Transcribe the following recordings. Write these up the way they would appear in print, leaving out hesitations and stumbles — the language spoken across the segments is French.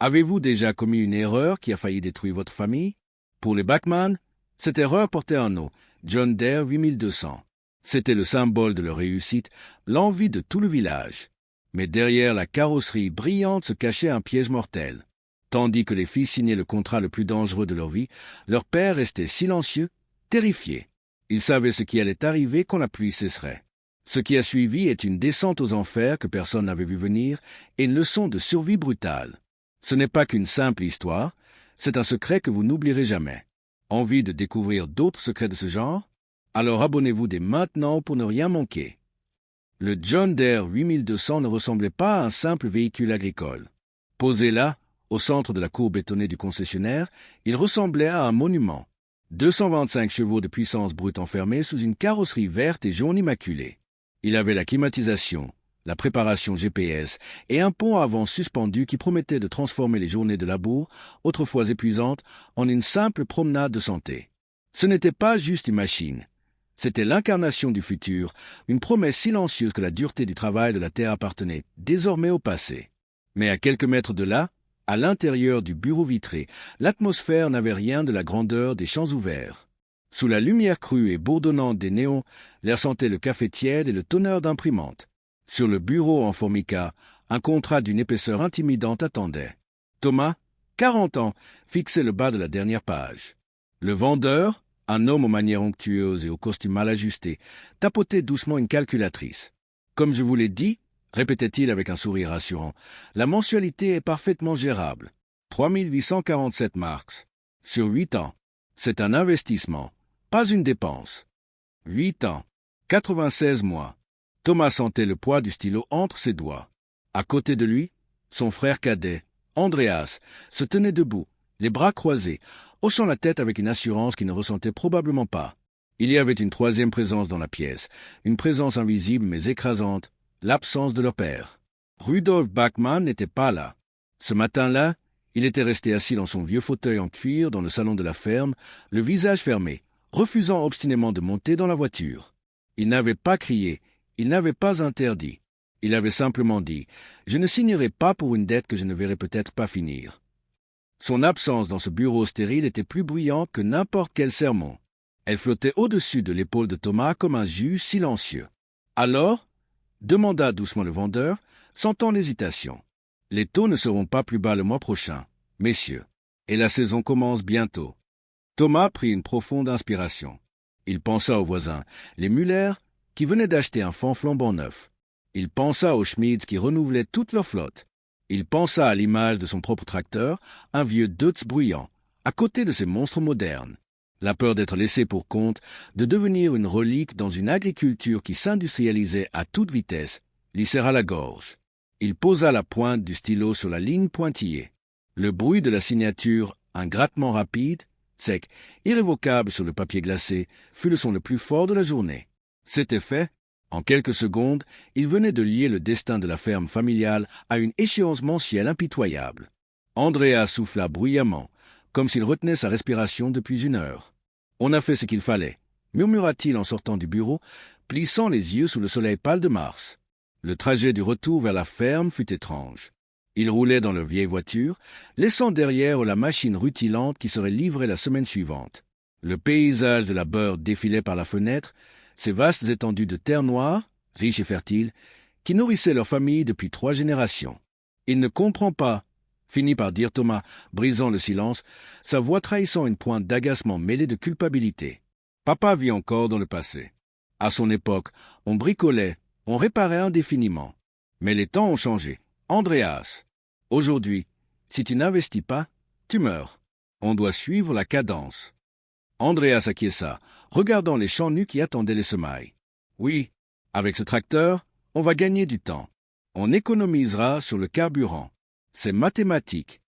Avez-vous déjà commis une erreur qui a failli détruire votre famille? Pour les Bachmann, cette erreur portait un nom, John Deere 8200. C'était le symbole de leur réussite, l'envie de tout le village. Mais derrière la carrosserie brillante se cachait un piège mortel. Tandis que les fils signaient le contrat le plus dangereux de leur vie, leur père restait silencieux, terrifié. Il savait ce qui allait arriver quand la pluie cesserait. Ce qui a suivi est une descente aux enfers que personne n'avait vu venir et une leçon de survie brutale. Ce n'est pas qu'une simple histoire, c'est un secret que vous n'oublierez jamais. Envie de découvrir d'autres secrets de ce genre? Alors abonnez-vous dès maintenant pour ne rien manquer. Le John Deere 8200 ne ressemblait pas à un simple véhicule agricole. Posé là, au centre de la cour bétonnée du concessionnaire, il ressemblait à un monument. 225 chevaux de puissance brute enfermés sous une carrosserie verte et jaune immaculée. Il avait la climatisation, la préparation GPS et un pont avant suspendu qui promettait de transformer les journées de labour, autrefois épuisantes, en une simple promenade de santé. Ce n'était pas juste une machine. C'était l'incarnation du futur, une promesse silencieuse que la dureté du travail de la terre appartenait désormais au passé. Mais à quelques mètres de là, à l'intérieur du bureau vitré, l'atmosphère n'avait rien de la grandeur des champs ouverts. Sous la lumière crue et bourdonnante des néons, l'air sentait le café tiède et le tonneur d'imprimante. Sur le bureau en formica, un contrat d'une épaisseur intimidante attendait. Thomas, 40 ans, fixait le bas de la dernière page. Le vendeur, un homme aux manières onctueuses et au costume mal ajusté, tapotait doucement une calculatrice. « Comme je vous l'ai dit, » répétait-il avec un sourire rassurant, « la mensualité est parfaitement gérable. 3847 marks. Sur 8 ans. C'est un investissement, pas une dépense. 8 ans. 96 mois. » Thomas sentait le poids du stylo entre ses doigts. À côté de lui, son frère cadet, Andreas, se tenait debout, les bras croisés, hochant la tête avec une assurance qu'il ne ressentait probablement pas. Il y avait une troisième présence dans la pièce, une présence invisible mais écrasante, l'absence de leur père. Rudolf Bachmann n'était pas là. Ce matin-là, il était resté assis dans son vieux fauteuil en cuir dans le salon de la ferme, le visage fermé, refusant obstinément de monter dans la voiture. Il n'avait pas crié, il n'avait pas interdit. Il avait simplement dit « Je ne signerai pas pour une dette que je ne verrai peut-être pas finir ». Son absence dans ce bureau stérile était plus bruyante que n'importe quel sermon. Elle flottait au-dessus de l'épaule de Thomas comme un juge silencieux. « Alors ?» demanda doucement le vendeur, sentant l'hésitation. « Les taux ne seront pas plus bas le mois prochain, messieurs, et la saison commence bientôt. » Thomas prit une profonde inspiration. Il pensa aux voisins, les Müller, qui venaient d'acheter un fan flambant neuf. Il pensa aux Schmids qui renouvelaient toute leur flotte. Il pensa à l'image de son propre tracteur, un vieux Deutz bruyant, à côté de ces monstres modernes. La peur d'être laissé pour compte, de devenir une relique dans une agriculture qui s'industrialisait à toute vitesse, lui serra la gorge. Il posa la pointe du stylo sur la ligne pointillée. Le bruit de la signature, un grattement rapide, sec, irrévocable sur le papier glacé, fut le son le plus fort de la journée. C'était fait. En quelques secondes, il venait de lier le destin de la ferme familiale à une échéance mensuelle impitoyable. Andrea souffla bruyamment, comme s'il retenait sa respiration depuis 1 heure. « On a fait ce qu'il fallait », murmura-t-il en sortant du bureau, plissant les yeux sous le soleil pâle de mars. Le trajet du retour vers la ferme fut étrange. Ils roulaient dans leur vieille voiture, laissant derrière la machine rutilante qui serait livrée la semaine suivante. Le paysage de la Börde défilait par la fenêtre, ces vastes étendues de terre noire, riches et fertiles, qui nourrissaient leur famille depuis 3 générations. « Il ne comprend pas », finit par dire Thomas, brisant le silence, sa voix trahissant une pointe d'agacement mêlée de culpabilité. Papa vit encore dans le passé. À son époque, on bricolait, on réparait indéfiniment. Mais les temps ont changé. Andreas, aujourd'hui, si tu n'investis pas, tu meurs. On doit suivre la cadence. Andreas acquiesça, regardant les champs nus qui attendaient les semailles. Oui, avec ce tracteur, on va gagner du temps. On économisera sur le carburant. C'est mathématique.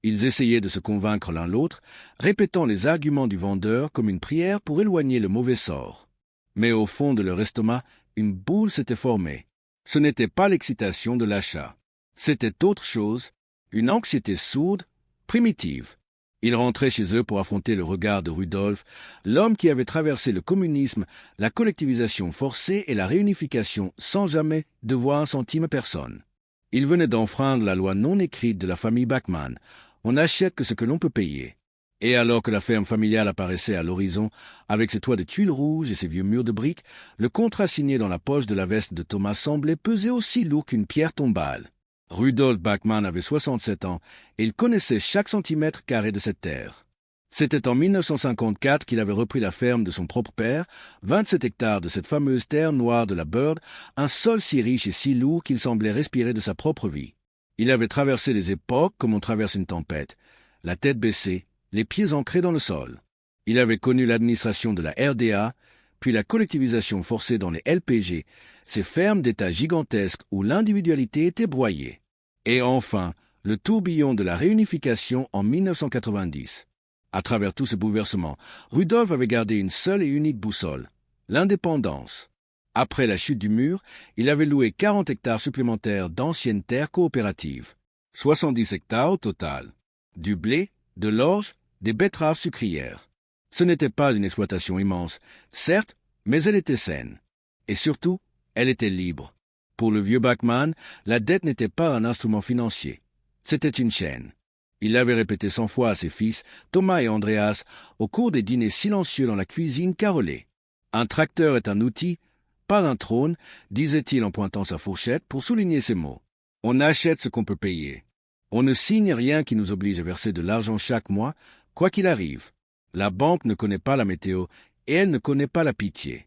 Ils essayaient de se convaincre l'un l'autre, répétant les arguments du vendeur comme une prière pour éloigner le mauvais sort. Mais au fond de leur estomac, une boule s'était formée. Ce n'était pas l'excitation de l'achat. C'était autre chose, une anxiété sourde, primitive. Ils rentraient chez eux pour affronter le regard de Rudolf, l'homme qui avait traversé le communisme, la collectivisation forcée et la réunification sans jamais devoir un centime à personne. Il venait d'enfreindre la loi non écrite de la famille Bachmann. On n'achète que ce que l'on peut payer. Et alors que la ferme familiale apparaissait à l'horizon, avec ses toits de tuiles rouges et ses vieux murs de briques, le contrat signé dans la poche de la veste de Thomas semblait peser aussi lourd qu'une pierre tombale. Rudolf Bachmann avait 67 ans et il connaissait chaque centimètre carré de cette terre. C'était en 1954 qu'il avait repris la ferme de son propre père, 27 hectares de cette fameuse terre noire de la Bird, un sol si riche et si lourd qu'il semblait respirer de sa propre vie. Il avait traversé les époques comme on traverse une tempête, la tête baissée, les pieds ancrés dans le sol. Il avait connu l'administration de la RDA, puis la collectivisation forcée dans les LPG, ces fermes d'État gigantesques où l'individualité était broyée. Et enfin, le tourbillon de la réunification en 1990. À travers tout ce bouleversement, Rudolf avait gardé une seule et unique boussole, l'indépendance. Après la chute du mur, il avait loué 40 hectares supplémentaires d'anciennes terres coopératives. 70 hectares au total. Du blé, de l'orge, des betteraves sucrières. Ce n'était pas une exploitation immense, certes, mais elle était saine. Et surtout, elle était libre. Pour le vieux Bachmann, la dette n'était pas un instrument financier. C'était une chaîne. Il l'avait répété 100 fois à ses fils, Thomas et Andreas, au cours des dîners silencieux dans la cuisine carrelée. Un tracteur est un outil, pas un trône, disait-il en pointant sa fourchette pour souligner ces mots. On achète ce qu'on peut payer. On ne signe rien qui nous oblige à verser de l'argent chaque mois, quoi qu'il arrive. La banque ne connaît pas la météo et elle ne connaît pas la pitié.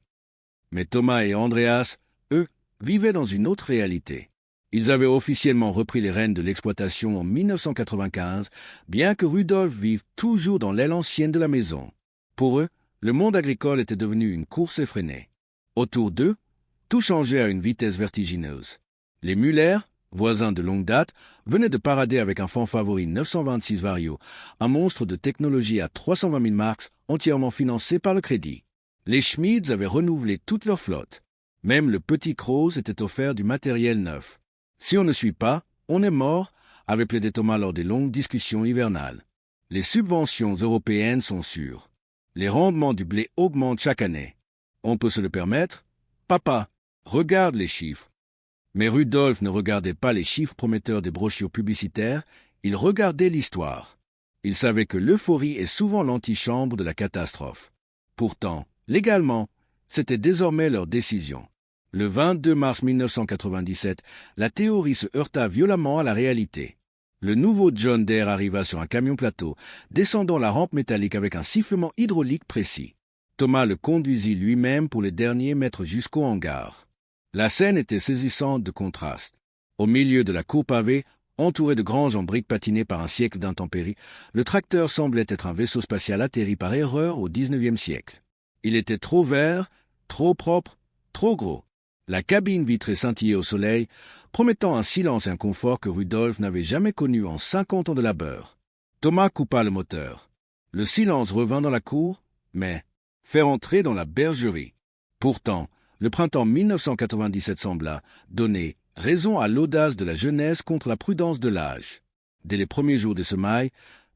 Mais Thomas et Andreas, eux, vivaient dans une autre réalité. Ils avaient officiellement repris les rênes de l'exploitation en 1995, bien que Rudolf vive toujours dans l'aile ancienne de la maison. Pour eux, le monde agricole était devenu une course effrénée. Autour d'eux, tout changeait à une vitesse vertigineuse. Les Müller, voisins de longue date, venaient de parader avec un fanfavori 926 Vario, un monstre de technologie à 320 000 marks, entièrement financé par le crédit. Les Schmids avaient renouvelé toute leur flotte. Même le petit Kroos était offert du matériel neuf. Si on ne suit pas, on est mort, avait plaidé Thomas lors des longues discussions hivernales. Les subventions européennes sont sûres. Les rendements du blé augmentent chaque année. On peut se le permettre? Papa, regarde les chiffres. Mais Rudolf ne regardait pas les chiffres prometteurs des brochures publicitaires, il regardait l'histoire. Il savait que l'euphorie est souvent l'antichambre de la catastrophe. Pourtant, légalement, c'était désormais leur décision. Le 22 mars 1997, la théorie se heurta violemment à la réalité. Le nouveau John Deere arriva sur un camion-plateau, descendant la rampe métallique avec un sifflement hydraulique précis. Thomas le conduisit lui-même pour les derniers mètres jusqu'au hangar. La scène était saisissante de contraste. Au milieu de la cour pavée, entouré de granges en briques patinées par un siècle d'intempéries, le tracteur semblait être un vaisseau spatial atterri par erreur au XIXe siècle. Il était trop vert, trop propre, trop gros. La cabine vitrée scintillait au soleil, promettant un silence et un confort que Rudolf n'avait jamais connu en 50 ans de labeur. Thomas coupa le moteur. Le silence revint dans la cour, mais fait entrer dans la bergerie. Pourtant, le printemps 1997 sembla donner raison à l'audace de la jeunesse contre la prudence de l'âge. Dès les premiers jours des semailles,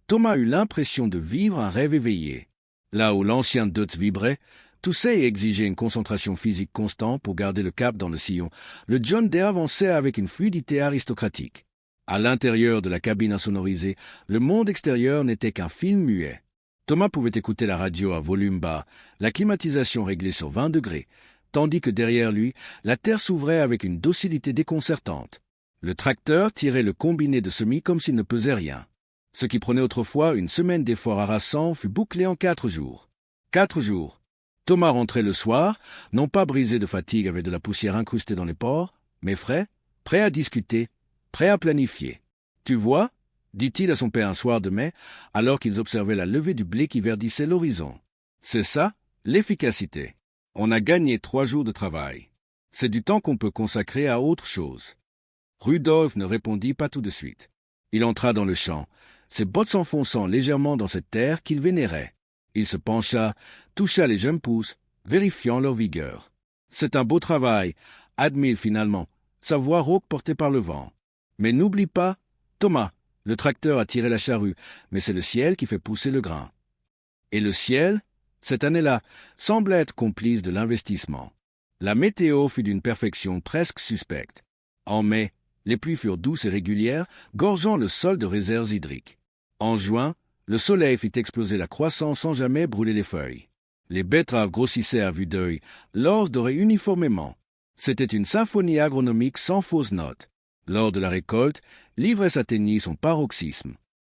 Thomas eut l'impression de vivre un rêve éveillé. Là où l'ancien Deutz vibrait, toussait et exigeait une concentration physique constante pour garder le cap dans le sillon, le John Deere avançait avec une fluidité aristocratique. À l'intérieur de la cabine insonorisée, le monde extérieur n'était qu'un film muet. Thomas pouvait écouter la radio à volume bas, la climatisation réglée sur 20 degrés, tandis que derrière lui, la terre s'ouvrait avec une docilité déconcertante. Le tracteur tirait le combiné de semis comme s'il ne pesait rien. Ce qui prenait autrefois une semaine d'efforts harassants fut bouclé en 4 jours. 4 jours. Thomas rentrait le soir, non pas brisé de fatigue avec de la poussière incrustée dans les pores, mais frais, prêt à discuter, prêt à planifier. « Tu vois » dit-il à son père un soir de mai, alors qu'ils observaient la levée du blé qui verdissait l'horizon. « C'est ça, l'efficacité. On a gagné 3 jours de travail. C'est du temps qu'on peut consacrer à autre chose. » Rudolf ne répondit pas tout de suite. Il entra dans le champ, ses bottes s'enfonçant légèrement dans cette terre qu'il vénérait. Il se pencha, toucha les jeunes pousses, vérifiant leur vigueur. « C'est un beau travail, » admit finalement, sa voix rauque portée par le vent. « Mais n'oublie pas, Thomas, le tracteur a tiré la charrue, mais c'est le ciel qui fait pousser le grain. » Et le ciel, cette année-là, semblait être complice de l'investissement. La météo fut d'une perfection presque suspecte. En mai, Les pluies furent douces et régulières, gorgeant le sol de réserves hydriques. En juin, le soleil fit exploser la croissance sans jamais brûler les feuilles. Les betteraves grossissaient à vue d'œil, l'orge dorait uniformément. C'était une symphonie agronomique sans fausses notes. Lors de la récolte, l'ivresse atteignit son paroxysme.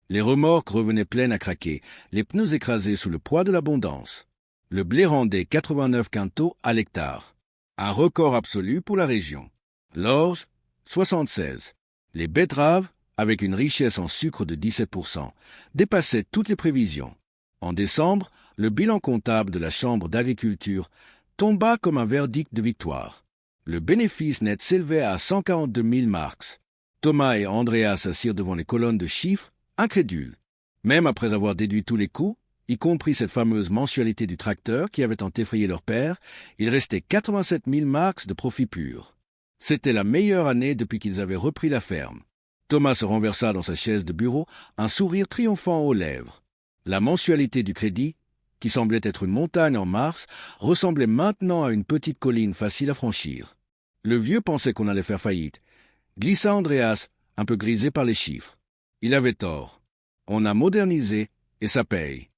Les remorques revenaient pleines à craquer, les pneus écrasés sous le poids de l'abondance. Le blé rendait 89 quintaux à l'hectare, un record absolu pour la région. L'orge, 76. Les betteraves, avec une richesse en sucre de 17%, dépassaient toutes les prévisions. En décembre, le bilan comptable de la Chambre d'agriculture tomba comme un verdict de victoire. Le bénéfice net s'élevait à 142 000 marks. Thomas et Andreas s'assirent devant les colonnes de chiffres, incrédules. Même après avoir déduit tous les coûts, y compris cette fameuse mensualité du tracteur qui avait tant effrayé leur père, il restait 87 000 marks de profit pur. C'était la meilleure année depuis qu'ils avaient repris la ferme. Thomas se renversa dans sa chaise de bureau, un sourire triomphant aux lèvres. La mensualité du crédit, qui semblait être une montagne en mars, ressemblait maintenant à une petite colline facile à franchir. Le vieux pensait qu'on allait faire faillite. Glissa Andreas, un peu grisé par les chiffres. Il avait tort. On a modernisé et ça paye.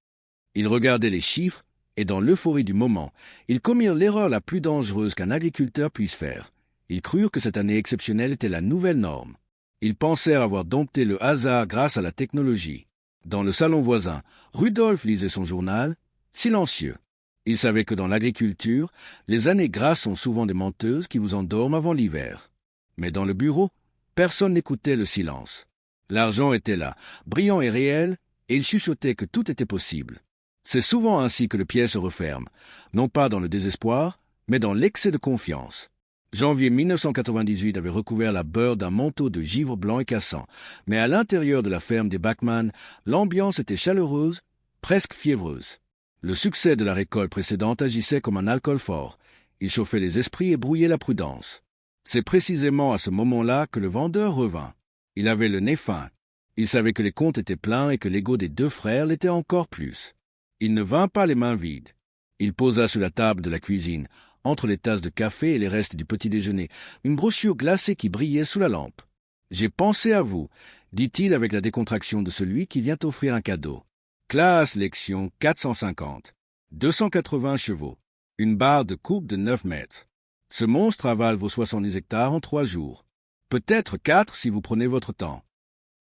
Ils regardaient les chiffres et dans l'euphorie du moment, ils commirent l'erreur la plus dangereuse qu'un agriculteur puisse faire. Ils crurent que cette année exceptionnelle était la nouvelle norme. Ils pensèrent avoir dompté le hasard grâce à la technologie. Dans le salon voisin, Rudolf lisait son journal, silencieux. Il savait que dans l'agriculture, les années grasses sont souvent des menteuses qui vous endorment avant l'hiver. Mais dans le bureau, personne n'écoutait le silence. L'argent était là, brillant et réel, et il chuchotait que tout était possible. C'est souvent ainsi que le piège se referme, non pas dans le désespoir, mais dans l'excès de confiance. Janvier 1998 avait recouvert la beurre d'un manteau de givre blanc et cassant, mais à l'intérieur de la ferme des Bachmann, l'ambiance était chaleureuse, presque fiévreuse. Le succès de la récolte précédente agissait comme un alcool fort. Il chauffait les esprits et brouillait la prudence. C'est précisément à ce moment-là que le vendeur revint. Il avait le nez fin. Il savait que les comptes étaient pleins et que l'ego des deux frères l'était encore plus. Il ne vint pas les mains vides. Il posa sur la table de la cuisine, entre les tasses de café et les restes du petit déjeuner, une brochure glacée qui brillait sous la lampe. « J'ai pensé à vous », dit-il avec la décontraction de celui qui vient offrir un cadeau. Classe Lexion 450. 280 chevaux. Une barre de coupe de 9 mètres. Ce monstre avale vos 70 hectares en 3 jours. Peut-être 4 si vous prenez votre temps.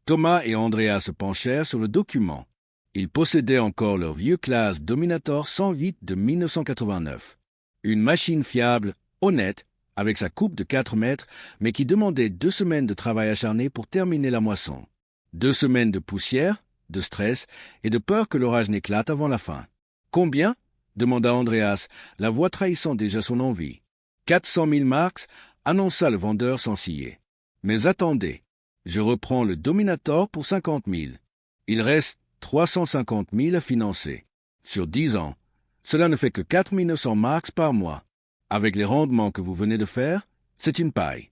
Thomas et Andrea se penchèrent sur le document. Ils possédaient encore leur vieux Claas Dominator 108 de 1989. Une machine fiable, honnête, avec sa coupe de 4 mètres, mais qui demandait 2 semaines de travail acharné pour terminer la moisson. 2 semaines de poussière, de stress et de peur que l'orage n'éclate avant la fin. « Combien » demanda Andreas, la voix trahissant déjà son envie. 400 000 marks, annonça le vendeur sans ciller. Mais attendez, je reprends le Dominator pour 50 000. Il reste 350 000 à financer. Sur 10 ans, cela ne fait que 4 900 marks par mois. Avec les rendements que vous venez de faire, c'est une paille.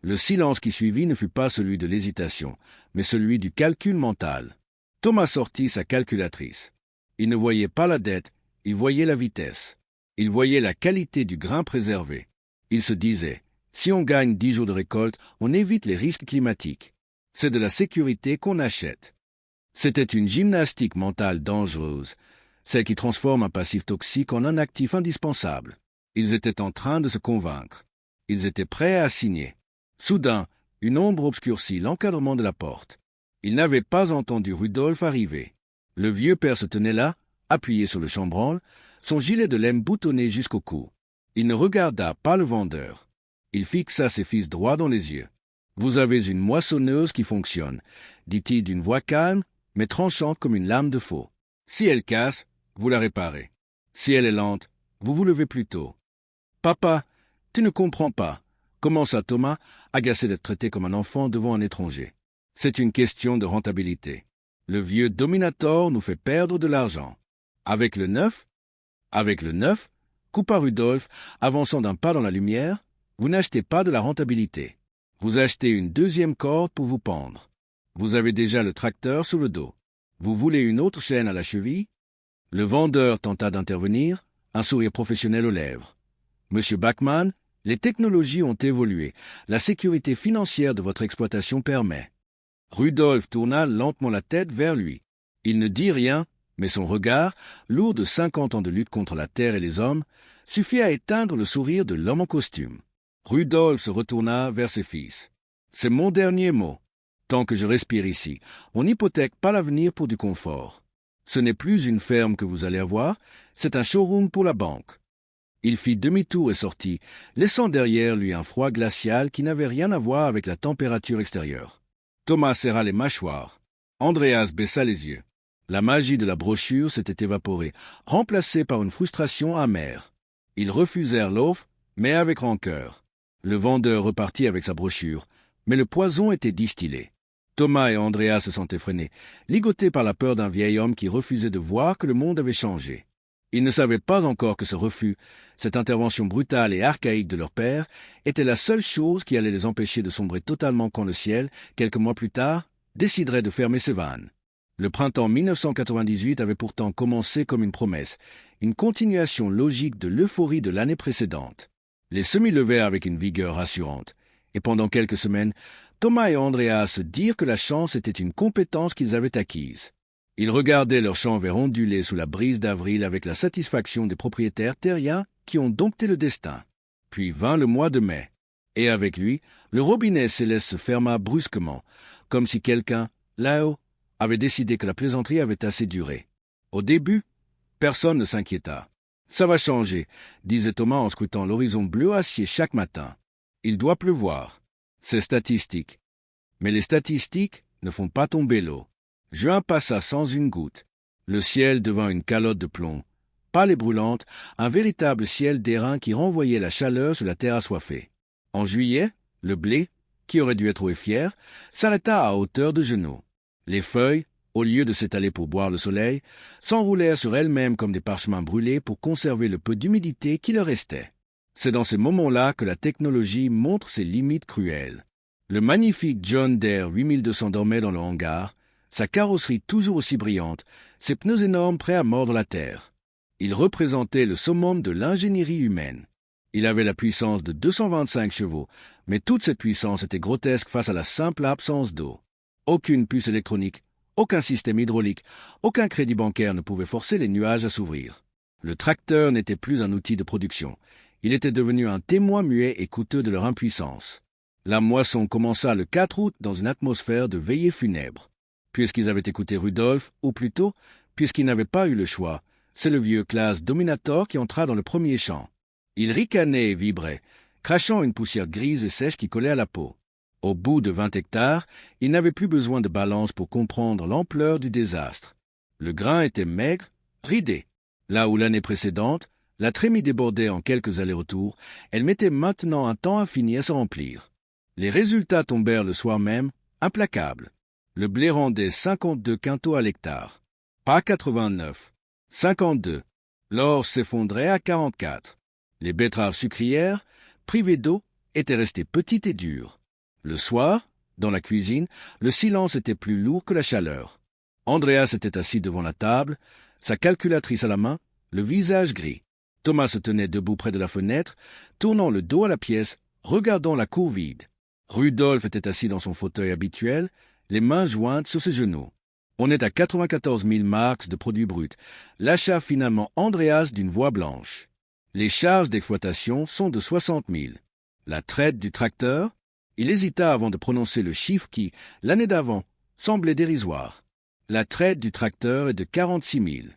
Le silence qui suivit ne fut pas celui de l'hésitation, mais celui du calcul mental. Thomas sortit sa calculatrice. Il ne voyait pas la dette, il voyait la vitesse. Il voyait la qualité du grain préservé. Il se disait, si on gagne 10 jours de récolte, on évite les risques climatiques. C'est de la sécurité qu'on achète. C'était une gymnastique mentale dangereuse, celle qui transforme un passif toxique en un actif indispensable. Ils étaient en train de se convaincre. Ils étaient prêts à signer. Soudain, une ombre obscurcit l'encadrement de la porte. Ils n'avaient pas entendu Rudolf arriver. Le vieux père se tenait là, appuyé sur le chambranle, son gilet de laine boutonné jusqu'au cou. Il ne regarda pas le vendeur. Il fixa ses fils droit dans les yeux. « Vous avez une moissonneuse qui fonctionne », dit-il d'une voix calme, mais tranchante comme une lame de faux. « Si elle casse, vous la réparez. Si elle est lente, vous vous levez plus tôt. »« Papa, tu ne comprends pas », commença Thomas, agacé d'être traité comme un enfant devant un étranger. « C'est une question de rentabilité. Le vieux Dominator nous fait perdre de l'argent. Avec le neuf, coupa Rudolf, avançant d'un pas dans la lumière, vous n'achetez pas de la rentabilité. Vous achetez une deuxième corde pour vous pendre. Vous avez déjà le tracteur sous le dos. Vous voulez une autre chaîne à la cheville ? » Le vendeur tenta d'intervenir, un sourire professionnel aux lèvres. « Monsieur Bachmann, Les technologies ont évolué. La sécurité financière de votre exploitation permet. Rudolf tourna lentement la tête vers lui. Il ne dit rien, mais son regard, lourd de 50 ans de lutte contre la terre et les hommes, suffit à éteindre le sourire de l'homme en costume. Rudolf se retourna vers ses fils. « C'est mon dernier mot. Tant que je respire ici, on n'hypothèque pas l'avenir pour du confort. Ce n'est plus une ferme que vous allez avoir, c'est un showroom pour la banque. » Il fit demi-tour et sortit, laissant derrière lui un froid glacial qui n'avait rien à voir avec la température extérieure. Thomas serra les mâchoires. Andreas baissa les yeux. La magie de la brochure s'était évaporée, remplacée par une frustration amère. Ils refusèrent l'offre, mais avec rancœur. Le vendeur repartit avec sa brochure, mais le poison était distillé. Thomas et Andreas se sentaient freinés, ligotés par la peur d'un vieil homme qui refusait de voir que le monde avait changé. Ils ne savaient pas encore que ce refus, cette intervention brutale et archaïque de leur père, était la seule chose qui allait les empêcher de sombrer totalement quand le ciel, quelques mois plus tard, déciderait de fermer ses vannes. Le printemps 1998 avait pourtant commencé comme une promesse, une continuation logique de l'euphorie de l'année précédente. Les semis levèrent avec une vigueur rassurante, et pendant quelques semaines, Thomas et Andreas dirent que la chance était une compétence qu'ils avaient acquise. Ils regardaient leurs champs verts ondulés sous la brise d'avril avec la satisfaction des propriétaires terriens qui ont dompté le destin. Puis vint le mois de mai, et avec lui, le robinet céleste se ferma brusquement, comme si quelqu'un, là-haut, avait décidé que la plaisanterie avait assez duré. Au début, personne ne s'inquiéta. « Ça va changer », disait Thomas en scrutant l'horizon bleu acier chaque matin. « Il doit pleuvoir. C'est statistique. Mais les statistiques ne font pas tomber l'eau. » Juin passa sans une goutte. Le ciel devint une calotte de plomb. Pâle et brûlante, un véritable ciel d'airain qui renvoyait la chaleur sur la terre assoiffée. En juillet, le blé, qui aurait dû être haut et fier, s'arrêta à hauteur de genoux. Les feuilles, au lieu de s'étaler pour boire le soleil, s'enroulèrent sur elles-mêmes comme des parchemins brûlés pour conserver le peu d'humidité qui leur restait. C'est dans ces moments-là que la technologie montre ses limites cruelles. Le magnifique John Deere 8200 dormait dans le hangar, sa carrosserie toujours aussi brillante, ses pneus énormes prêts à mordre la terre. Il représentait le summum de l'ingénierie humaine. Il avait la puissance de 225 chevaux, mais toute cette puissance était grotesque face à la simple absence d'eau. Aucune puce électronique, aucun système hydraulique, aucun crédit bancaire ne pouvait forcer les nuages à s'ouvrir. Le tracteur n'était plus un outil de production. Il était devenu un témoin muet et coûteux de leur impuissance. La moisson commença le 4 août dans une atmosphère de veillée funèbre. Puisqu'ils avaient écouté Rudolf, ou plutôt, puisqu'ils n'avaient pas eu le choix, c'est le vieux Klaas Dominator qui entra dans le premier champ. Il ricanait et vibrait, crachant une poussière grise et sèche qui collait à la peau. Au bout de 20 hectares, il n'avait plus besoin de balance pour comprendre l'ampleur du désastre. Le grain était maigre, ridé. Là où l'année précédente, la trémie débordait en quelques allers-retours, elle mettait maintenant un temps infini à se remplir. Les résultats tombèrent le soir même, implacables. Le blé rendait 52 quintaux à l'hectare. Pas 89. 52. L'orge s'effondrait à 44. Les betteraves sucrières, privées d'eau, étaient restées petites et dures. Le soir, dans la cuisine, le silence était plus lourd que la chaleur. Andreas était assis devant la table, sa calculatrice à la main, le visage gris. Thomas se tenait debout près de la fenêtre, tournant le dos à la pièce, regardant la cour vide. Rudolf était assis dans son fauteuil habituel, les mains jointes sur ses genoux. On est à 94 000 marks de produits bruts. L'achat finalement Andreas d'une voix blanche. Les charges d'exploitation sont de 60 000. La traite du tracteur, il hésita avant de prononcer le chiffre qui, l'année d'avant, semblait dérisoire. La traite du tracteur est de 46 000.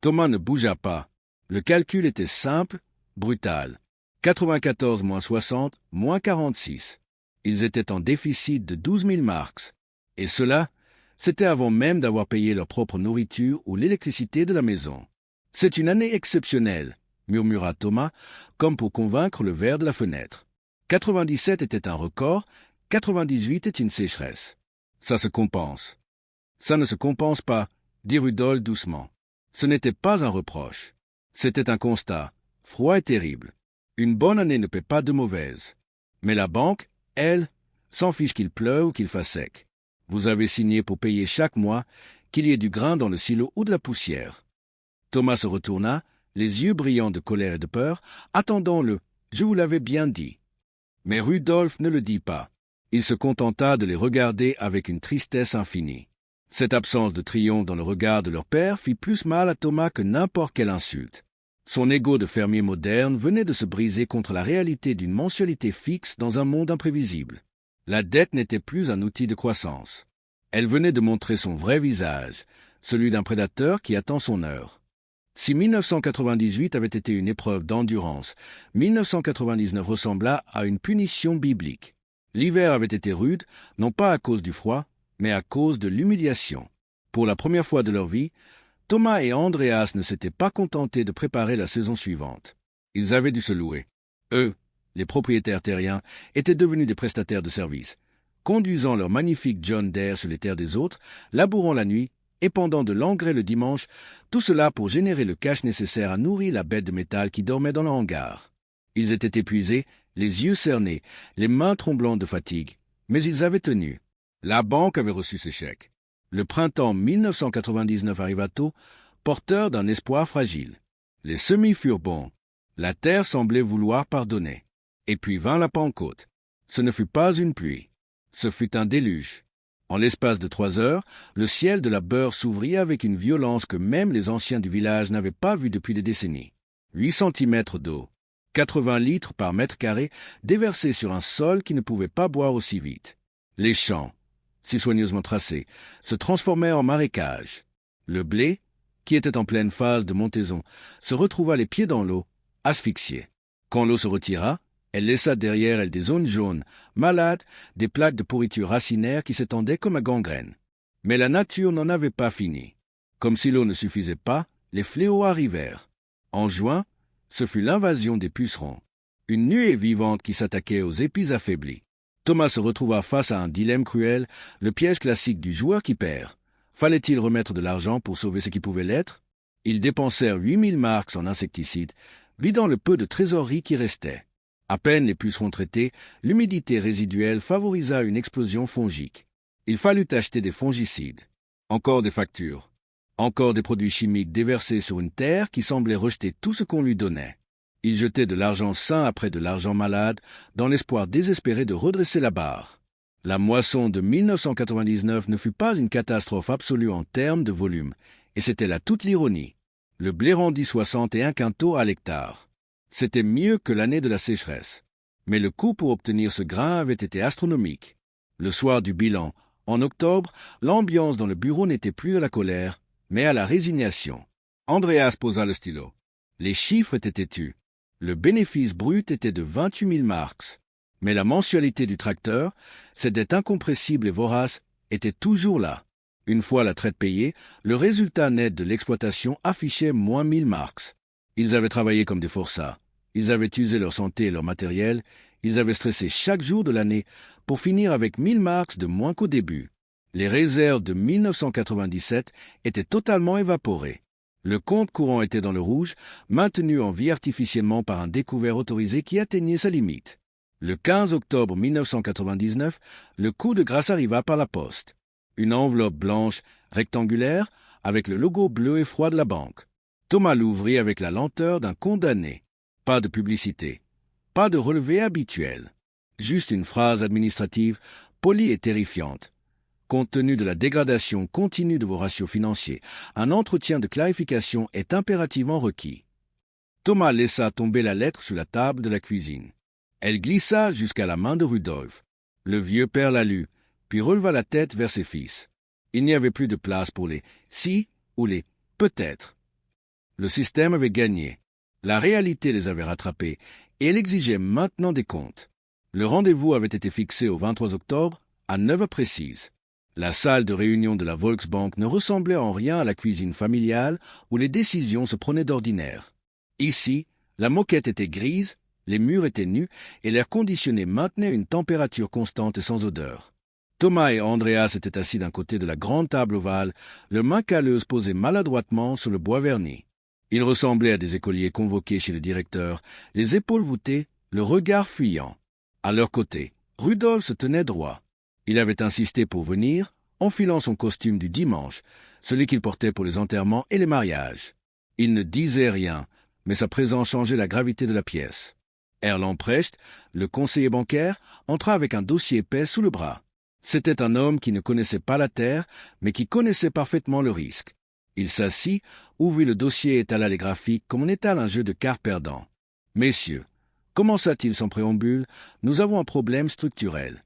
Thomas ne bougea pas. Le calcul était simple, brutal. 94 moins 60, moins 46. Ils étaient en déficit de 12 000 marks. Et cela, c'était avant même d'avoir payé leur propre nourriture ou l'électricité de la maison. « C'est une année exceptionnelle », murmura Thomas, comme pour convaincre le verre de la fenêtre. 97 était un record, 98 est une sécheresse. Ça se compense. Ça ne se compense pas, dit Rudolf doucement. Ce n'était pas un reproche. C'était un constat, froid et terrible. Une bonne année ne paie pas de mauvaise. Mais la banque, elle, s'en fiche qu'il pleuve ou qu'il fasse sec. Vous avez signé pour payer chaque mois, qu'il y ait du grain dans le silo ou de la poussière. Thomas se retourna, les yeux brillants de colère et de peur, attendant le Je vous l'avais bien dit. » Mais Rudolf ne le dit pas. Il se contenta de les regarder avec une tristesse infinie. Cette absence de triomphe dans le regard de leur père fit plus mal à Thomas que n'importe quelle insulte. Son ego de fermier moderne venait de se briser contre la réalité d'une mensualité fixe dans un monde imprévisible. La dette n'était plus un outil de croissance. Elle venait de montrer son vrai visage, celui d'un prédateur qui attend son heure. Si 1998 avait été une épreuve d'endurance, 1999 ressembla à une punition biblique. L'hiver avait été rude, non pas à cause du froid, mais à cause de l'humiliation. Pour la première fois de leur vie, Thomas et Andreas ne s'étaient pas contentés de préparer la saison suivante. Ils avaient dû se louer. Eux, les propriétaires terriens, étaient devenus des prestataires de services, conduisant leur magnifique John Deere sur les terres des autres, labourant la nuit, épandant de l'engrais le dimanche, tout cela pour générer le cash nécessaire à nourrir la bête de métal qui dormait dans le hangar. Ils étaient épuisés, les yeux cernés, les mains tremblantes de fatigue, mais ils avaient tenu. La banque avait reçu ses chèques. Le printemps 1999 arriva tôt, porteur d'un espoir fragile. Les semis furent bons. La terre semblait vouloir pardonner. Et puis vint la Pentecôte. Ce ne fut pas une pluie. Ce fut un déluge. En l'espace de 3 heures, le ciel de la Beurre s'ouvrit avec une violence que même les anciens du village n'avaient pas vue depuis des décennies. 8 centimètres d'eau, 80 litres par mètre carré, déversés sur un sol qui ne pouvait pas boire aussi vite. Les champs, si soigneusement tracés, se transformèrent en marécages. Le blé, qui était en pleine phase de montaison, se retrouva les pieds dans l'eau, asphyxié. Quand l'eau se retira, elle laissa derrière elle des zones jaunes, malades, des plaques de pourriture racinaire qui s'étendaient comme à gangrène. Mais la nature n'en avait pas fini. Comme si l'eau ne suffisait pas, les fléaux arrivèrent. En juin, ce fut l'invasion des pucerons. Une nuée vivante qui s'attaquait aux épis affaiblis. Thomas se retrouva face à un dilemme cruel, le piège classique du joueur qui perd. Fallait-il remettre de l'argent pour sauver ce qui pouvait l'être? Ils dépensèrent 8000 marks en insecticides, vidant le peu de trésorerie qui restait. À peine les pucerons traités, l'humidité résiduelle favorisa une explosion fongique. Il fallut acheter des fongicides. Encore des factures. Encore des produits chimiques déversés sur une terre qui semblait rejeter tout ce qu'on lui donnait. Il jetait de l'argent sain après de l'argent malade, dans l'espoir désespéré de redresser la barre. La moisson de 1999 ne fut pas une catastrophe absolue en termes de volume, et c'était là toute l'ironie. Le blé rendit 61 quintaux à l'hectare. C'était mieux que l'année de la sécheresse. Mais le coût pour obtenir ce grain avait été astronomique. Le soir du bilan, en octobre, l'ambiance dans le bureau n'était plus à la colère, mais à la résignation. Andreas posa le stylo. Les chiffres étaient têtus. Le bénéfice brut était de 28 000 marks. Mais la mensualité du tracteur, cette dette incompressible et vorace, était toujours là. Une fois la traite payée, le résultat net de l'exploitation affichait moins 1000 marks. Ils avaient travaillé comme des forçats. Ils avaient usé leur santé et leur matériel. Ils avaient stressé chaque jour de l'année pour finir avec 1000 marks de moins qu'au début. Les réserves de 1997 étaient totalement évaporées. Le compte courant était dans le rouge, maintenu en vie artificiellement par un découvert autorisé qui atteignait sa limite. Le 15 octobre 1999, le coup de grâce arriva par la poste. Une enveloppe blanche, rectangulaire, avec le logo bleu et froid de la banque. Thomas l'ouvrit avec la lenteur d'un condamné. Pas de publicité. Pas de relevé habituel. Juste une phrase administrative, polie et terrifiante. Compte tenu de la dégradation continue de vos ratios financiers, un entretien de clarification est impérativement requis. Thomas laissa tomber la lettre sur la table de la cuisine. Elle glissa jusqu'à la main de Rudolf. Le vieux père la lut, puis releva la tête vers ses fils. Il n'y avait plus de place pour les « si » ou les « peut-être ». Le système avait gagné. La réalité les avait rattrapés, et elle exigeait maintenant des comptes. Le rendez-vous avait été fixé au 23 octobre, à 9 heures précises. La salle de réunion de la Volksbank ne ressemblait en rien à la cuisine familiale où les décisions se prenaient d'ordinaire. Ici, la moquette était grise, les murs étaient nus, et l'air conditionné maintenait une température constante et sans odeur. Thomas et Andreas étaient assis d'un côté de la grande table ovale, leurs mains calleuses posées maladroitement sur le bois verni. Ils ressemblaient à des écoliers convoqués chez le directeur, les épaules voûtées, le regard fuyant. À leur côté, Rudolf se tenait droit. Il avait insisté pour venir, enfilant son costume du dimanche, celui qu'il portait pour les enterrements et les mariages. Il ne disait rien, mais sa présence changeait la gravité de la pièce. Erland Precht, le conseiller bancaire, entra avec un dossier épais sous le bras. C'était un homme qui ne connaissait pas la terre, mais qui connaissait parfaitement le risque. Il s'assit, ouvrit le dossier et étala les graphiques comme on étale un jeu de cartes perdant. « Messieurs, commença-t-il sans préambule, nous avons un problème structurel. »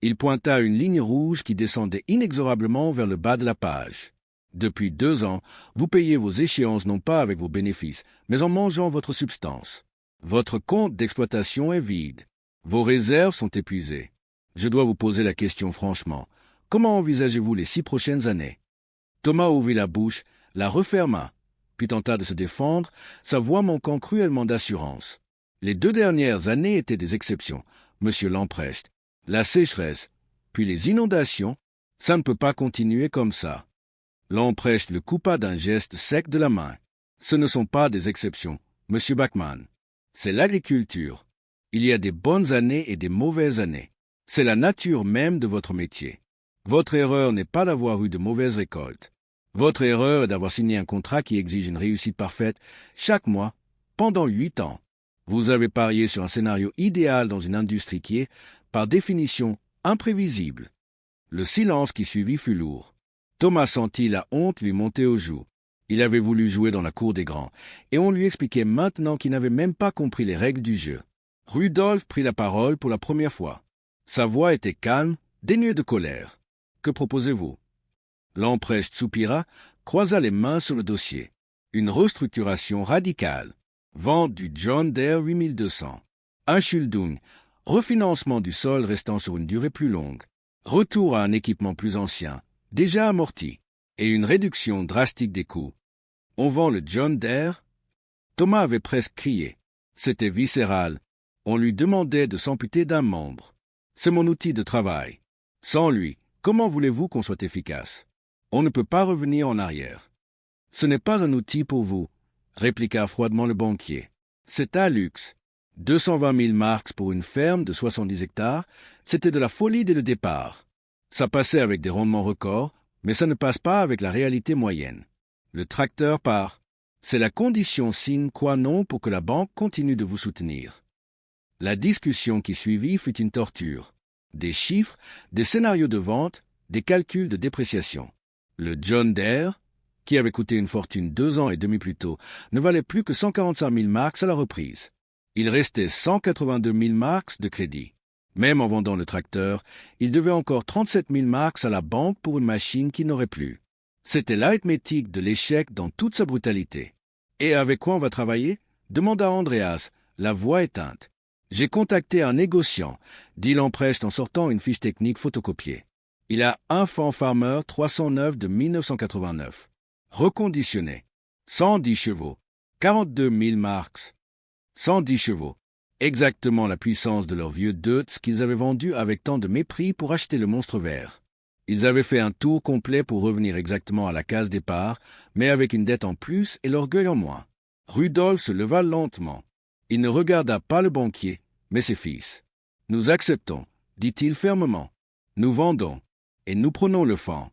Il pointa une ligne rouge qui descendait inexorablement vers le bas de la page. Depuis 2 ans, vous payez vos échéances non pas avec vos bénéfices, mais en mangeant votre substance. Votre compte d'exploitation est vide. Vos réserves sont épuisées. Je dois vous poser la question franchement. Comment envisagez-vous les 6 prochaines années? Thomas ouvrit la bouche, la referma, puis tenta de se défendre, sa voix manquant cruellement d'assurance. Les 2 dernières années étaient des exceptions, monsieur Lamprecht. La sécheresse, puis les inondations, ça ne peut pas continuer comme ça. Lamprecht le coupa d'un geste sec de la main. Ce ne sont pas des exceptions, monsieur Bachmann. C'est l'agriculture. Il y a des bonnes années et des mauvaises années. C'est la nature même de votre métier. Votre erreur n'est pas d'avoir eu de mauvaises récoltes. Votre erreur est d'avoir signé un contrat qui exige une réussite parfaite chaque mois pendant 8 ans. Vous avez parié sur un scénario idéal dans une industrie qui est, par définition, imprévisible. Le silence qui suivit fut lourd. Thomas sentit la honte lui monter aux joues. Il avait voulu jouer dans la cour des grands, et on lui expliquait maintenant qu'il n'avait même pas compris les règles du jeu. Rudolf prit la parole pour la première fois. Sa voix était calme, dénuée de colère. « Que proposez-vous » Lamprecht soupira, croisa les mains sur le dossier. Une restructuration radicale. Vente du John Deere 8200. Anschuldung, refinancement du solde restant sur une durée plus longue. Retour à un équipement plus ancien, déjà amorti, et une réduction drastique des coûts. On vend le John Deere. Thomas avait presque crié. C'était viscéral. On lui demandait de s'amputer d'un membre. C'est mon outil de travail. Sans lui, comment voulez-vous qu'on soit efficace? On ne peut pas revenir en arrière. Ce n'est pas un outil pour vous, répliqua froidement le banquier. C'est un luxe. 220 000 marks pour une ferme de 70 hectares, c'était de la folie dès le départ. Ça passait avec des rendements records, mais ça ne passe pas avec la réalité moyenne. Le tracteur part. C'est la condition sine qua non pour que la banque continue de vous soutenir. La discussion qui suivit fut une torture. Des chiffres, des scénarios de vente, des calculs de dépréciation. Le John Deere, qui avait coûté une fortune 2 ans et demi plus tôt, ne valait plus que 145 000 marks à la reprise. Il restait 182 000 marks de crédit. Même en vendant le tracteur, il devait encore 37 000 marks à la banque pour une machine qui n'aurait plus. C'était l'arithmétique de l'échec dans toute sa brutalité. « Et avec quoi on va travailler » demanda Andreas, la voix éteinte. « J'ai contacté un négociant, dit Lamprecht en sortant une fiche technique photocopiée. Il a un Fan Farmer 309 de 1989. Reconditionné. 110 chevaux. 42 000 marks. 110 chevaux. Exactement la puissance de leur vieux Deutz qu'ils avaient vendu avec tant de mépris pour acheter le monstre vert. Ils avaient fait un tour complet pour revenir exactement à la case départ, mais avec une dette en plus et l'orgueil en moins. Rudolf se leva lentement. Il ne regarda pas le banquier, mais ses fils. « Nous acceptons, dit-il fermement. Nous vendons, et nous prenons le Fan. »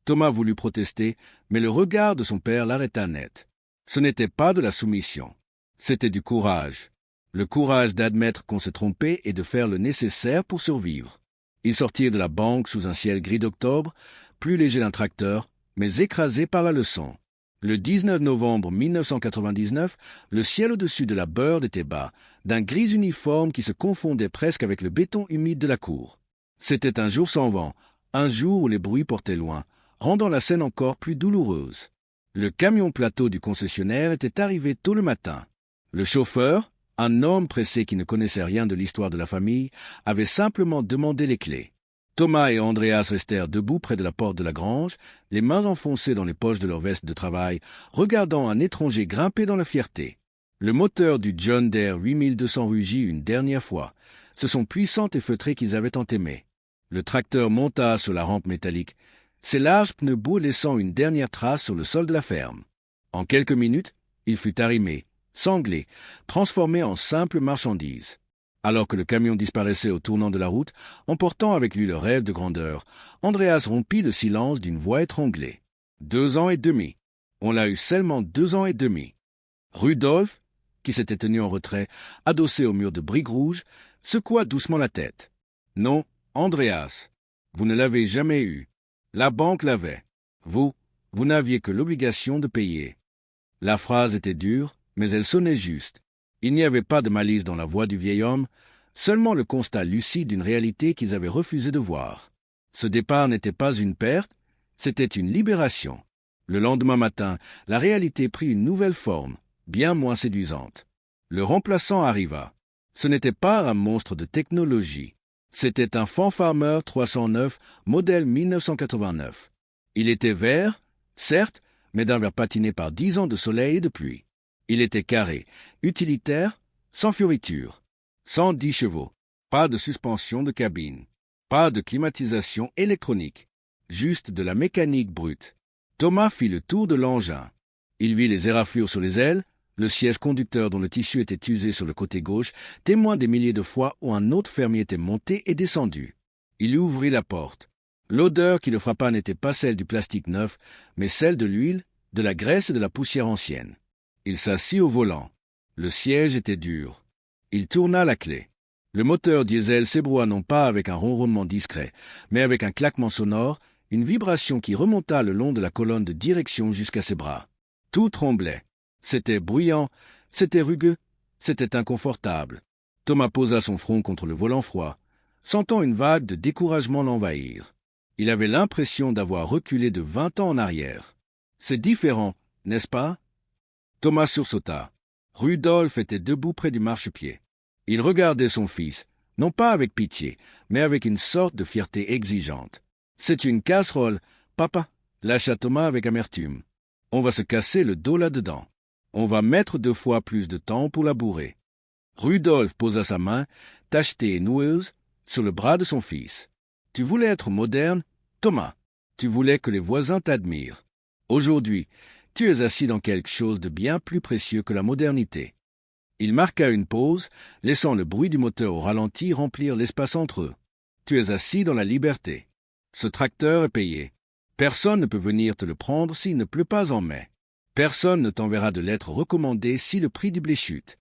Thomas voulut protester, mais le regard de son père l'arrêta net. Ce n'était pas de la soumission, c'était du courage. Le courage d'admettre qu'on s'est trompé et de faire le nécessaire pour survivre. Ils sortirent de la banque sous un ciel gris d'octobre, plus léger d'un tracteur, mais écrasé par la leçon. Le 19 novembre 1999, le ciel au-dessus de la Byrd était bas, d'un gris uniforme qui se confondait presque avec le béton humide de la cour. C'était un jour sans vent, un jour où les bruits portaient loin, rendant la scène encore plus douloureuse. Le camion plateau du concessionnaire était arrivé tôt le matin. Le chauffeur, un homme pressé qui ne connaissait rien de l'histoire de la famille, avait simplement demandé les clés. Thomas et Andreas restèrent debout près de la porte de la grange, les mains enfoncées dans les poches de leur veste de travail, regardant un étranger grimper dans la fierté. Le moteur du John Deere 8200 rugit une dernière fois. Ce son puissant et feutré qu'ils avaient tant aimé. Le tracteur monta sur la rampe métallique, ses larges pneus beaux laissant une dernière trace sur le sol de la ferme. En quelques minutes, il fut arrimé, sanglé, transformé en simple marchandise. Alors que le camion disparaissait au tournant de la route, emportant avec lui le rêve de grandeur, Andreas rompit le silence d'une voix étranglée. 2 ans et demi. On l'a eu seulement 2 ans et demi. Rudolf, qui s'était tenu en retrait, adossé au mur de briques rouges, secoua doucement la tête. « Non, Andreas, vous ne l'avez jamais eu. La banque l'avait. Vous n'aviez que l'obligation de payer. » La phrase était dure, mais elle sonnait juste. Il n'y avait pas de malice dans la voix du vieil homme, seulement le constat lucide d'une réalité qu'ils avaient refusé de voir. Ce départ n'était pas une perte, c'était une libération. Le lendemain matin, la réalité prit une nouvelle forme, bien moins séduisante. Le remplaçant arriva. Ce n'était pas un monstre de technologie. C'était un Fanfarmer 309, modèle 1989. Il était vert, certes, mais d'un vert patiné par 10 ans de soleil et de pluie. Il était carré, utilitaire, sans fioriture, 110 chevaux, pas de suspension de cabine, pas de climatisation électronique, juste de la mécanique brute. Thomas fit le tour de l'engin. Il vit les éraflures sur les ailes, le siège conducteur dont le tissu était usé sur le côté gauche, témoin des milliers de fois où un autre fermier était monté et descendu. Il ouvrit la porte. L'odeur qui le frappa n'était pas celle du plastique neuf, mais celle de l'huile, de la graisse et de la poussière ancienne. Il s'assit au volant. Le siège était dur. Il tourna la clé. Le moteur diesel s'ébroua non pas avec un ronronnement discret, mais avec un claquement sonore, une vibration qui remonta le long de la colonne de direction jusqu'à ses bras. Tout tremblait. C'était bruyant, c'était rugueux, c'était inconfortable. Thomas posa son front contre le volant froid, sentant une vague de découragement l'envahir. Il avait l'impression d'avoir reculé de 20 ans en arrière. C'est différent, n'est-ce pas? Thomas sursauta. Rudolf était debout près du marchepied. Il regardait son fils, non pas avec pitié, mais avec une sorte de fierté exigeante. « C'est une casserole, papa, » lâcha Thomas avec amertume. « On va se casser le dos là-dedans. On va mettre 2 fois plus de temps pour la bourrer. » Rudolf posa sa main, tachetée et noueuse, sur le bras de son fils. « Tu voulais être moderne, Thomas. Tu voulais que les voisins t'admirent. Aujourd'hui, tu es assis dans quelque chose de bien plus précieux que la modernité. » Il marqua une pause, laissant le bruit du moteur au ralenti remplir l'espace entre eux. « Tu es assis dans la liberté. Ce tracteur est payé. Personne ne peut venir te le prendre s'il ne pleut pas en mai. Personne ne t'enverra de lettre recommandée si le prix du blé chute. »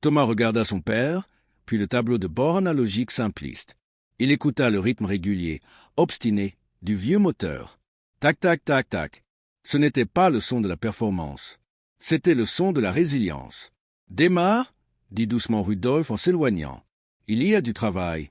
Thomas regarda son père, puis le tableau de bord analogique simpliste. Il écouta le rythme régulier, obstiné, du vieux moteur. Tac, tac, tac, tac. Ce n'était pas le son de la performance. C'était le son de la résilience. « Démarre » dit doucement Rudolf en s'éloignant. « Il y a du travail. »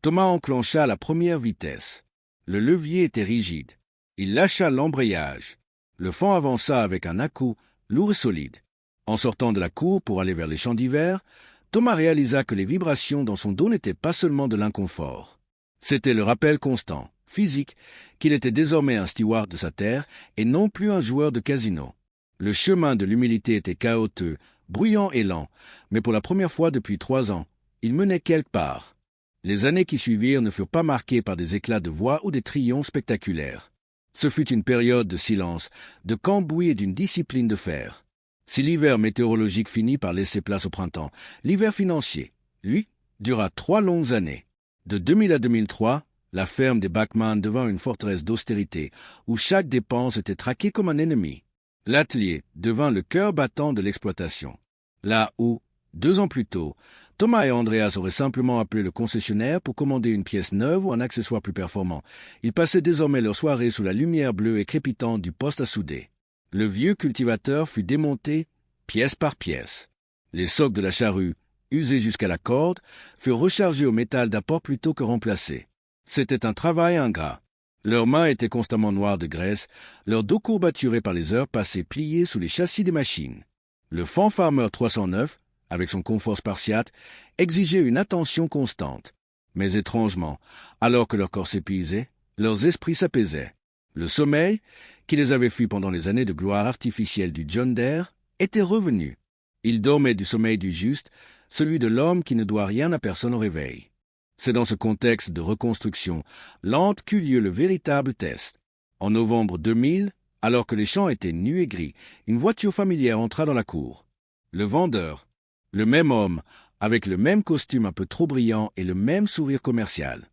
Thomas enclencha la première vitesse. Le levier était rigide. Il lâcha l'embrayage. Le fond avança avec un à-coup lourd et solide. En sortant de la cour pour aller vers les champs d'hiver, Thomas réalisa que les vibrations dans son dos n'étaient pas seulement de l'inconfort. C'était le rappel constant, physique, qu'il était désormais un steward de sa terre et non plus un joueur de casino. Le chemin de l'humilité était chaotique, bruyant et lent, mais pour la première fois depuis 3 ans, il menait quelque part. Les années qui suivirent ne furent pas marquées par des éclats de voix ou des triomphes spectaculaires. Ce fut une période de silence, de cambouis et d'une discipline de fer. Si l'hiver météorologique finit par laisser place au printemps, l'hiver financier, lui, dura 3 longues années. De 2000 à 2003, la ferme des Bachmann devint une forteresse d'austérité, où chaque dépense était traquée comme un ennemi. L'atelier devint le cœur battant de l'exploitation. Là où, 2 ans plus tôt, Thomas et Andreas auraient simplement appelé le concessionnaire pour commander une pièce neuve ou un accessoire plus performant, ils passaient désormais leur soirée sous la lumière bleue et crépitante du poste à souder. Le vieux cultivateur fut démonté pièce par pièce. Les socs de la charrue, usés jusqu'à la corde, furent rechargés au métal d'apport plutôt que remplacés. C'était un travail ingrat. Leurs mains étaient constamment noires de graisse, leur dos courbaturé par les heures passées pliées sous les châssis des machines. Le Fanfarmer 309, avec son confort spartiate, exigeait une attention constante. Mais étrangement, alors que leur corps s'épuisait, leurs esprits s'apaisaient. Le sommeil, qui les avait fuis pendant les années de gloire artificielle du John Deere, était revenu. Ils dormaient du sommeil du juste, celui de l'homme qui ne doit rien à personne au réveil. C'est dans ce contexte de reconstruction lente qu'eut lieu le véritable test. En novembre 2000, alors que les champs étaient nus et gris, une voiture familière entra dans la cour. Le vendeur, le même homme, avec le même costume un peu trop brillant et le même sourire commercial.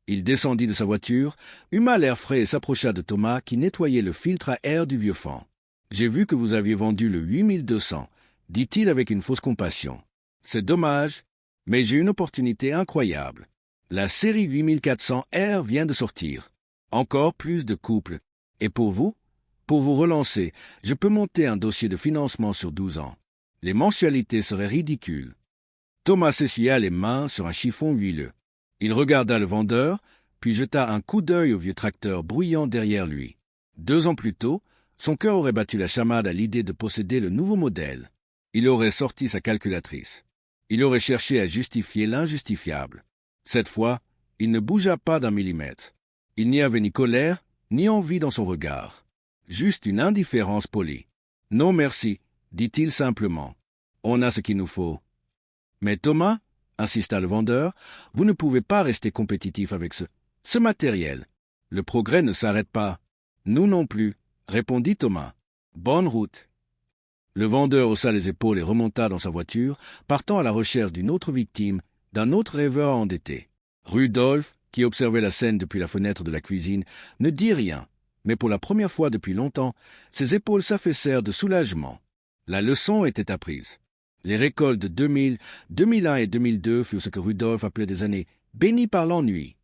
Il descendit de sa voiture, huma l'air frais et s'approcha de Thomas qui nettoyait le filtre à air du vieux fan. « J'ai vu que vous aviez vendu le 8200, dit-il avec une fausse compassion. C'est dommage, mais j'ai une opportunité incroyable. La série 8400R vient de sortir. Encore plus de couples. Et pour vous relancer, je peux monter un dossier de financement sur 12 ans. Les mensualités seraient ridicules. Thomas s'essuya les mains sur un chiffon huileux. Il regarda le vendeur, puis jeta un coup d'œil au vieux tracteur bruyant derrière lui. 2 ans plus tôt, son cœur aurait battu la chamade à l'idée de posséder le nouveau modèle. Il aurait sorti sa calculatrice. Il aurait cherché à justifier l'injustifiable. Cette fois, il ne bougea pas d'un millimètre. Il n'y avait ni colère, ni envie dans son regard. Juste une indifférence polie. « Non, merci », dit-il simplement. « On a ce qu'il nous faut. » « Mais Thomas, » insista le vendeur, « vous ne pouvez pas rester compétitif avec ce matériel. Le progrès ne s'arrête pas. »« Nous non plus, » répondit Thomas. « Bonne route. » Le vendeur haussa les épaules et remonta dans sa voiture, partant à la recherche d'une autre victime, d'un autre rêveur endetté. Rudolf, qui observait la scène depuis la fenêtre de la cuisine, ne dit rien, mais pour la première fois depuis longtemps, ses épaules s'affaissèrent de soulagement. La leçon était apprise. Les récoltes de 2000, 2001 et 2002 furent ce que Rudolf appelait des années bénies par l'ennui.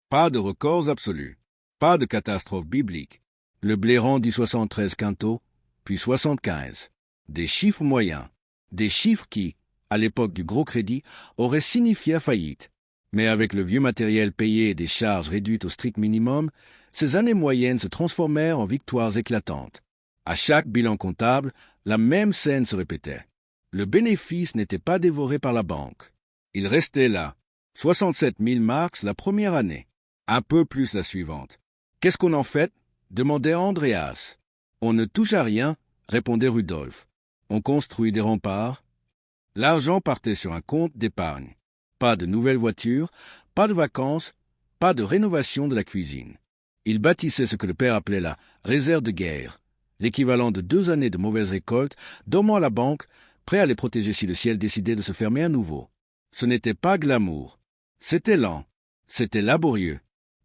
Pas de records absolus, pas de catastrophe biblique. Le blé rendit 73 quintaux, puis 75. Des chiffres moyens, des chiffres qui, à l'époque du gros crédit, auraient signifié faillite. Mais avec le vieux matériel payé et des charges réduites au strict minimum, ces années moyennes se transformèrent en victoires éclatantes. À chaque bilan comptable, la même scène se répétait. Le bénéfice n'était pas dévoré par la banque. Il restait là, 67 000 marks la première année, un peu plus la suivante. « Qu'est-ce qu'on en fait ?» demandait Andreas. « On ne touche à rien », répondait Rudolf. « On construit des remparts. » L'argent partait sur un compte d'épargne. Pas de nouvelles voitures, pas de vacances, pas de rénovation de la cuisine. Il bâtissait ce que le père appelait la réserve de guerre, l'équivalent de 2 années de mauvaises récoltes, dormant à la banque, prêt à les protéger si le ciel décidait de se fermer à nouveau. Ce n'était pas glamour. C'était lent. C'était laborieux.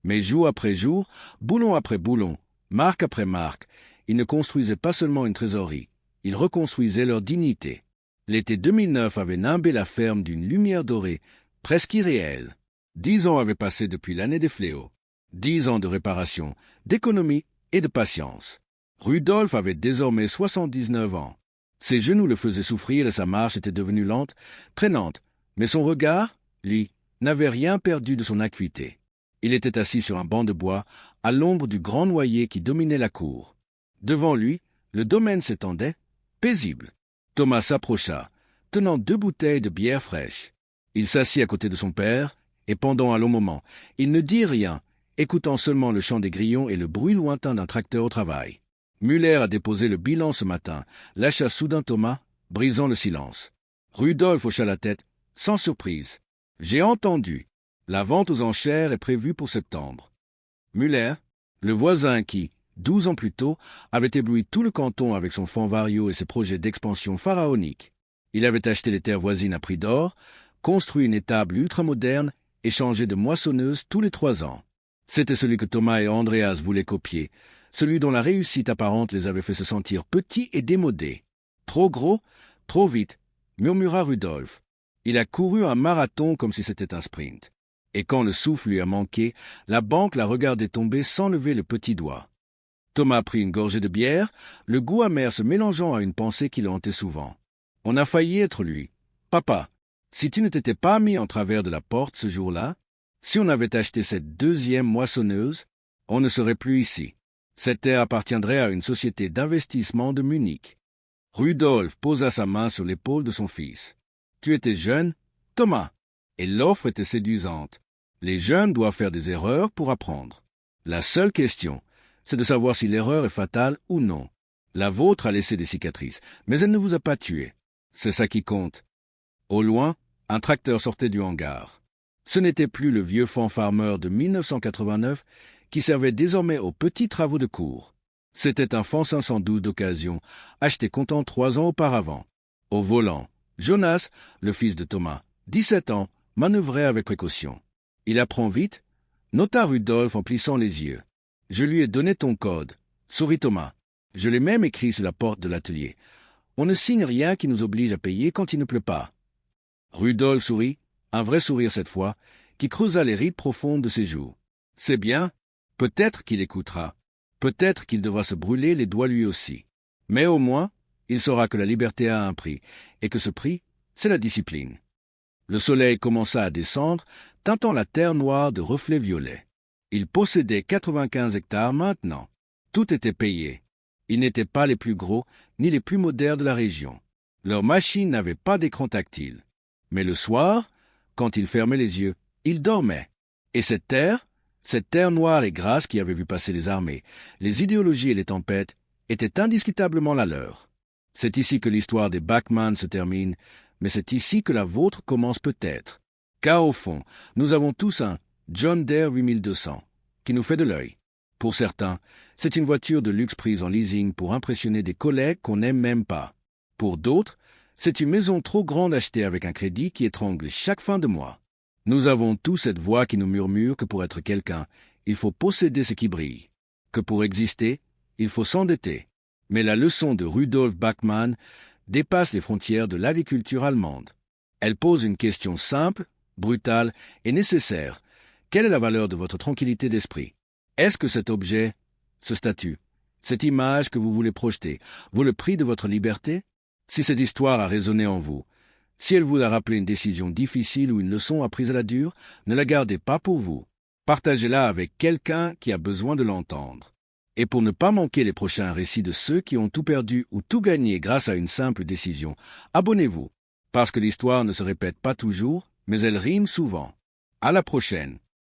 Mais jour après jour, boulon après boulon, marque après marque, ils ne construisaient pas seulement une trésorerie, ils reconstruisaient leur dignité. L'été 2009 avait nimbé la ferme d'une lumière dorée, presque irréelle. 10 ans avaient passé depuis l'année des fléaux. 10 ans de réparation, d'économie et de patience. Rudolf avait désormais 79 ans. Ses genoux le faisaient souffrir et sa marche était devenue lente, traînante, mais son regard, lui, n'avait rien perdu de son acuité. Il était assis sur un banc de bois, à l'ombre du grand noyer qui dominait la cour. Devant lui, le domaine s'étendait, paisible. Thomas s'approcha, tenant 2 bouteilles de bière fraîche. Il s'assit à côté de son père, et pendant un long moment, il ne dit rien, écoutant seulement le chant des grillons et le bruit lointain d'un tracteur au travail. Müller a déposé le bilan ce matin, lâcha soudain Thomas, brisant le silence. Rudolf hocha la tête, sans surprise. J'ai entendu. La vente aux enchères est prévue pour septembre. Müller, le voisin qui, 12 ans plus tôt, avait ébloui tout le canton avec son fonds Vario et ses projets d'expansion pharaoniques. Il avait acheté les terres voisines à prix d'or, construit une étable ultramoderne et changé de moissonneuse tous les 3 ans. C'était celui que Thomas et Andreas voulaient copier, celui dont la réussite apparente les avait fait se sentir petits et démodés. Trop gros, trop vite, murmura Rudolf. Il a couru un marathon comme si c'était un sprint. Et quand le souffle lui a manqué, la banque l'a regardé tomber sans lever le petit doigt. Thomas prit une gorgée de bière, le goût amer se mélangeant à une pensée qui le hantait souvent. On a failli être lui. Papa, si tu ne t'étais pas mis en travers de la porte ce jour-là, si on avait acheté cette 2e moissonneuse, on ne serait plus ici. Cette terre appartiendrait à une société d'investissement de Munich. Rudolf posa sa main sur l'épaule de son fils. Tu étais jeune, Thomas, et l'offre était séduisante. Les jeunes doivent faire des erreurs pour apprendre. La seule question, c'est de savoir si l'erreur est fatale ou non. La vôtre a laissé des cicatrices, mais elle ne vous a pas tué. C'est ça qui compte. Au loin, un tracteur sortait du hangar. Ce n'était plus le vieux fanfarmer de 1989 qui servait désormais aux petits travaux de cour. C'était un Fan 512 d'occasion, acheté comptant 3 ans auparavant. Au volant, Jonas, le fils de Thomas, 17 ans, manœuvrait avec précaution. Il apprend vite, nota Rudolf en plissant les yeux. Je lui ai donné ton code, sourit Thomas. Je l'ai même écrit sur la porte de l'atelier. On ne signe rien qui nous oblige à payer quand il ne pleut pas. Rudolf sourit, un vrai sourire cette fois, qui creusa les rides profondes de ses joues. C'est bien. Peut-être qu'il écoutera. Peut-être qu'il devra se brûler les doigts lui aussi. Mais au moins, il saura que la liberté a un prix, et que ce prix, c'est la discipline. Le soleil commença à descendre, teintant la terre noire de reflets violets. Il possédait 95 hectares maintenant. Tout était payé. Ils n'étaient pas les plus gros, ni les plus modernes de la région. Leurs machines n'avaient pas d'écran tactile. Mais le soir, quand ils fermaient les yeux, ils dormaient. Et cette terre noire et grasse qui avait vu passer les armées, les idéologies et les tempêtes, était indiscutablement la leur. C'est ici que l'histoire des Bachmann se termine, mais c'est ici que la vôtre commence peut-être. Car au fond, nous avons tous un John Deere 8200 qui nous fait de l'œil. Pour certains, c'est une voiture de luxe prise en leasing pour impressionner des collègues qu'on n'aime même pas. Pour d'autres, c'est une maison trop grande achetée avec un crédit qui étrangle chaque fin de mois. Nous avons tous cette voix qui nous murmure que pour être quelqu'un, il faut posséder ce qui brille. Que pour exister, il faut s'endetter. Mais la leçon de Rudolf Bachmann dépasse les frontières de l'agriculture allemande. Elle pose une question simple, brutale et nécessaire. Quelle est la valeur de votre tranquillité d'esprit? Est-ce que cet objet, ce statut, cette image que vous voulez projeter, vaut le prix de votre liberté? Si cette histoire a résonné en vous, si elle vous a rappelé une décision difficile ou une leçon apprise à la dure, ne la gardez pas pour vous. Partagez-la avec quelqu'un qui a besoin de l'entendre. Et pour ne pas manquer les prochains récits de ceux qui ont tout perdu ou tout gagné grâce à une simple décision, abonnez-vous, parce que l'histoire ne se répète pas toujours, mais elle rime souvent. À la prochaine.